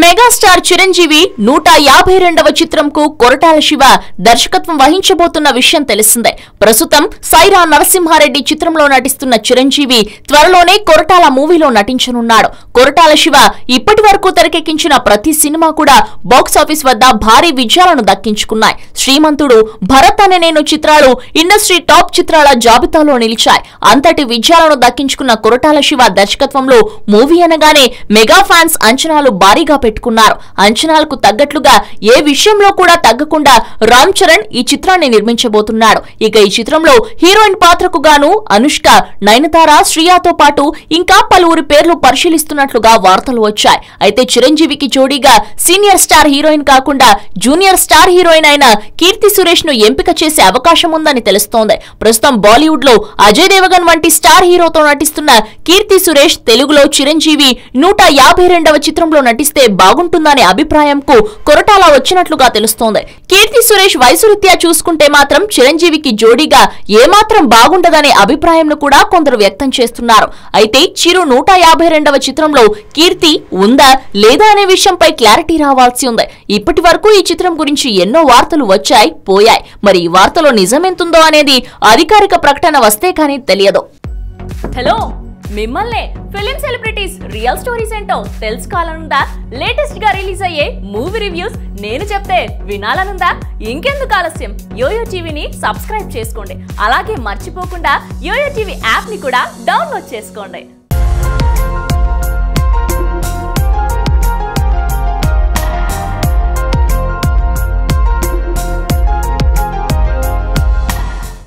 Megastar Chiranjeevi 152వ చిత్రంకు Koratala Shiva దర్శకత్వం వహించబోతున్న విషయం తెలిసిందే. ప్రస్తుతం సైరా నరసింహారెడ్డి చిత్రంలో నటిస్తున్న చిరంజీవి త్వరలోనే కొరటాల మూవీలో నటించనున్నాడు. కొరటాల శివ ఇప్పటి వరకు తెరకెక్కించిన ప్రతి సినిమా కూడా బాక్సాఫీస్ వద్ద భారీ విజయాలను దక్కించుకున్నాయి. శ్రీమంతుడు, భరత్ అనే నేను చిత్రాలు ఇండస్ట్రీ టాప్ చిత్రాల జాబితాలో నిలిచాయి. అంతటి విజయాలను దక్కించుకున్న కొరటాల శివ దర్శకత్వంలో మూవీ అనగానే మెగా ఫ్యాన్స్ అంచనాలు భారీగా పెట్టుకున్నారు. అంచనాలకు తగ్గట్లుగా ఏ విషయంలో కూడా తగ్గకుండా రామ్ చరణ్ ఈ చిత్రాన్ని నిర్మించబోతున్నాడు. ఇక ఈ చిత్రంలో హీరోయిన్ పాత్రకు గాను అనుష్క, నయనతార, శ్రియతో పాటు ఇంకా పలువురి పేర్లు పరిశీలిస్తున్నట్లుగా వార్తలు వచ్చాయి. అయితే చిరంజీవికి జోడీగా సీనియర్ స్టార్ హీరోయిన్ కాకుండా జూనియర్ స్టార్ హీరోయిన్ అయిన కీర్తి సురేష్ ను ఎంపిక చేసే అవకాశం ఉందని తెలుస్తోంది. ప్రస్తుతం బాలీవుడ్ లో అజయ్ దేవగన్ వంటి స్టార్ హీరోతో నటిస్తున్న కీర్తి సురేష్ తెలుగులో చిరంజీవి 152వ చిత్రంలో నటిస్తే బాగుంటుందనే అభిప్రాయంకు కొరటాల వచ్చినట్లుగా తెలుస్తోంది. కీర్తి సురేష్ వయసు రీత్యా చూసుకుంటే మాత్రం చిరంజీవికి జోడీగా ఏమాత్రం బాగుండదనే అభిప్రాయంను కూడా కొందరు వ్యక్తం చేస్తున్నారు. అయితే చిరు 152వ చిత్రంలో కీర్తి ఉందా లేదా అనే విషయంపై క్లారిటీ రావాల్సి ఉంది. ఇప్పటి వరకు ఈ చిత్రం గురించి ఎన్నో వార్తలు వచ్చాయి, పోయాయి. మరి ఈ వార్తలో నిజమెంతుందో అనేది అధికారిక ప్రకటన వస్తే కానీ తెలియదు. హలో, మిమ్మల్నే ఫిలిం సెలబ్రిటీస్ రియల్ స్టోరీస్ ఏంటో తెలుసుకోవాలనుందా? లేటెస్ట్ గా రిలీజ్ అయ్యే మూవీ రివ్యూస్ నేను చెప్తే వినాలనుందా? ఇంకెందుకు ఆలస్యం, యోయో టీవీని సబ్స్క్రైబ్ చేసుకోండి. అలాగే మర్చిపోకుండా యోయో టీవీ యాప్ ని కూడా డౌన్లోడ్ చేసుకోండి.